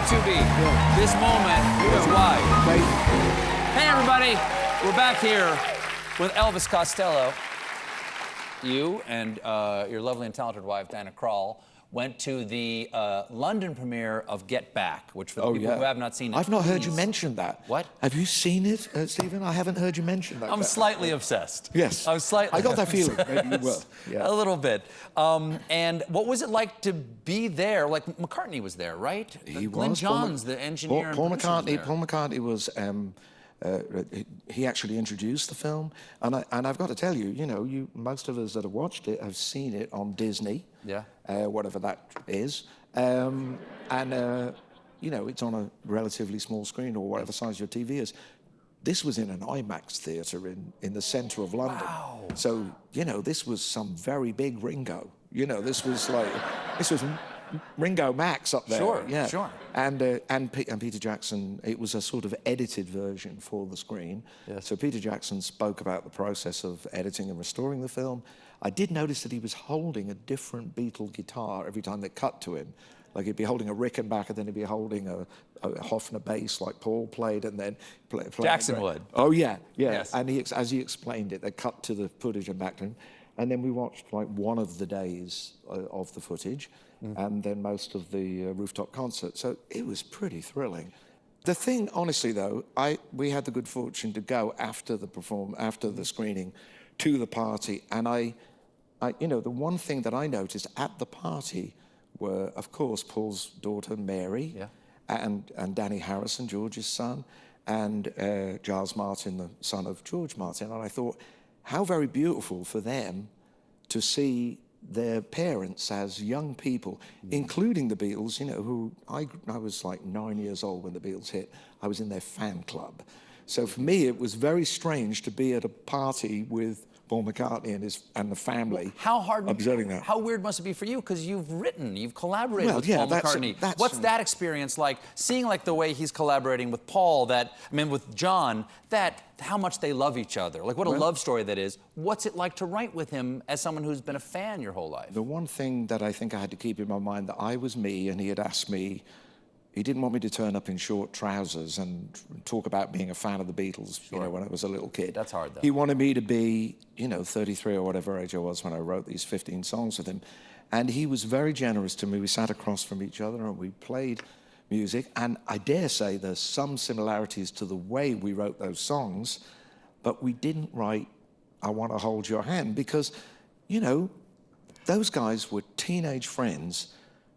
to be. Yeah. This moment was why. Hey, everybody. We're back here with Elvis Costello. You and your lovely and talented wife, Diana Krall, went to the London premiere of Get Back, which for the people who have not seen it... I've not heard you mention that. What? Have you seen it, Stephen? I haven't heard you mention that. I'm slightly obsessed. Yes. I'm slightly I got that obsessed. feeling. Maybe you were. Yeah. A little bit. And what was it like to be there? Like, McCartney was there, right? He Glenn was. Johns, the engineer Paul and McCartney. Paul McCartney was... he actually introduced the film, and I've got to tell you, you know, most of us that have watched it have seen it on Disney, whatever that is, you know, it's on a relatively small screen or whatever size your TV is. This was in an IMAX theatre in the centre of London. Wow. So, you know, this was some very big Ringo. You know, this was Ringo Max up there. Sure, yeah. sure. And Peter Jackson, it was a sort of edited version for the screen. Yes. So Peter Jackson spoke about the process of editing and restoring the film. I did notice that he was holding a different Beatle guitar every time they cut to him. Like he'd be holding a Rickenbacker, then he'd be holding a Hofner bass like Paul played, and then Jackson would. Oh yeah, yeah. Yes. And as he explained it, they cut to the footage and back to him, and then we watched like one of the days of the footage. And then most of the rooftop concert. So it was pretty thrilling. The thing, honestly, though, we had the good fortune to go after the screening to the party, and you know, the one thing that I noticed at the party were, of course, Paul's daughter Mary, and Danny Harrison, George's son, and Giles Martin, the son of George Martin. And I thought, how very beautiful for them to see their parents as young people, including the Beatles, you know, who I was like 9 years old when the Beatles hit. I was in their fan club. So for me, it was very strange to be at a party with Paul McCartney and the family. How hard, observing that. How weird must it be for you? Because you've collaborated with Paul McCartney. What's that experience like? Seeing like the way he's collaborating with Paul, with John, how much they love each other. Like what a love story that is. What's it like to write with him as someone who's been a fan your whole life? The one thing that I think I had to keep in my mind, that I was me and he had asked me, he didn't want me to turn up in short trousers and talk about being a fan of the Beatles, you know, when I was a little kid. That's hard, though. He wanted me to be, you know, 33 or whatever age I was when I wrote these 15 songs with him. And he was very generous to me. We sat across from each other and we played music. And I dare say there's some similarities to the way we wrote those songs, but we didn't write I Want to Hold Your Hand because, you know, those guys were teenage friends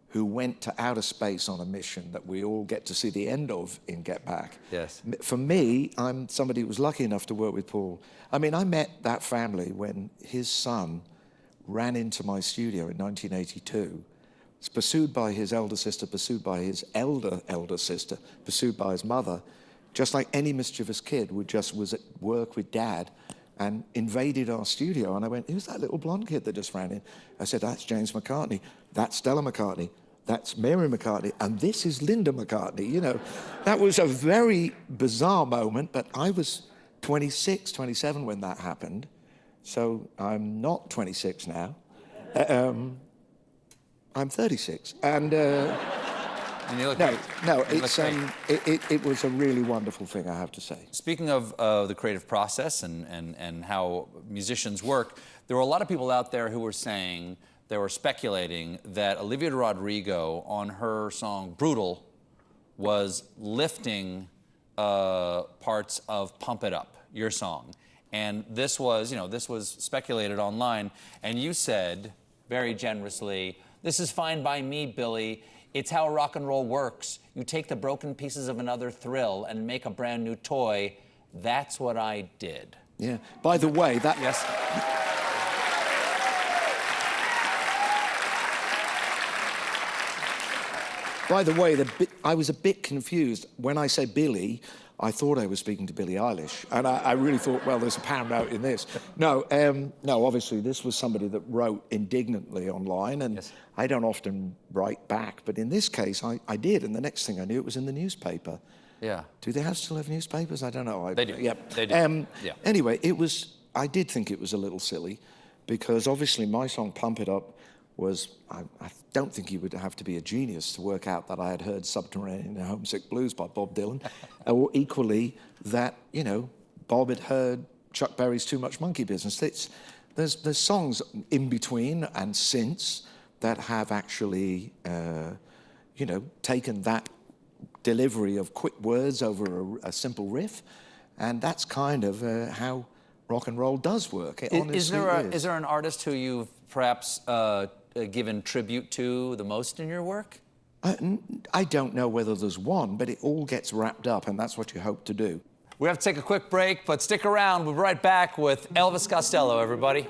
who went to outer space on a mission that we all get to see the end of in Get Back. Yes. For me, I'm somebody who was lucky enough to work with Paul. I mean, I met that family when his son ran into my studio in 1982, pursued by his elder sister, pursued by his elder sister, pursued by his mother, just like any mischievous kid was at work with Dad and invaded our studio. And I went, who's that little blonde kid that just ran in? I said, that's James McCartney, that's Stella McCartney, that's Mary McCartney, and this is Linda McCartney. You know, that was a very bizarre moment, but I was 26, 27 when that happened. So I'm not 26 now. I'm 36. And you look great. No, it was a really wonderful thing, I have to say. Speaking of the creative process and how musicians work, there were a lot of people out there who were saying, they were speculating that Olivia Rodrigo on her song Brutal was lifting parts of Pump It Up, your song. And this was, you know, this was speculated online, and you said, very generously, this is fine by me, Billy. It's how rock and roll works. You take the broken pieces of another thrill and make a brand new toy. That's what I did. Yeah. By the way, that... Yes? By the way, I was a bit confused. When I say Billy, I thought I was speaking to Billie Eilish. And I really thought, well, there's a Paramount in this. No, obviously, this was somebody that wrote indignantly online, and yes. I don't often write back. But in this case, I did, and the next thing I knew, it was in the newspaper. Yeah. Do they still have newspapers? I don't know. They do. Yep. They do. Yeah. Anyway, I did think it was a little silly, because obviously my song, Pump It Up, was, I don't think you would have to be a genius to work out that I had heard Subterranean and Homesick Blues by Bob Dylan, or equally that, you know, Bob had heard Chuck Berry's Too Much Monkey Business. There's songs in between and since that have actually, you know, taken that delivery of quick words over a simple riff, and that's kind of how rock and roll does work. It honestly is there an artist who you've perhaps given tribute to the most in your work? I don't know whether there's one, but it all gets wrapped up, and that's what you hope to do. We have to take a quick break, but stick around. We'll be right back with Elvis Costello, everybody.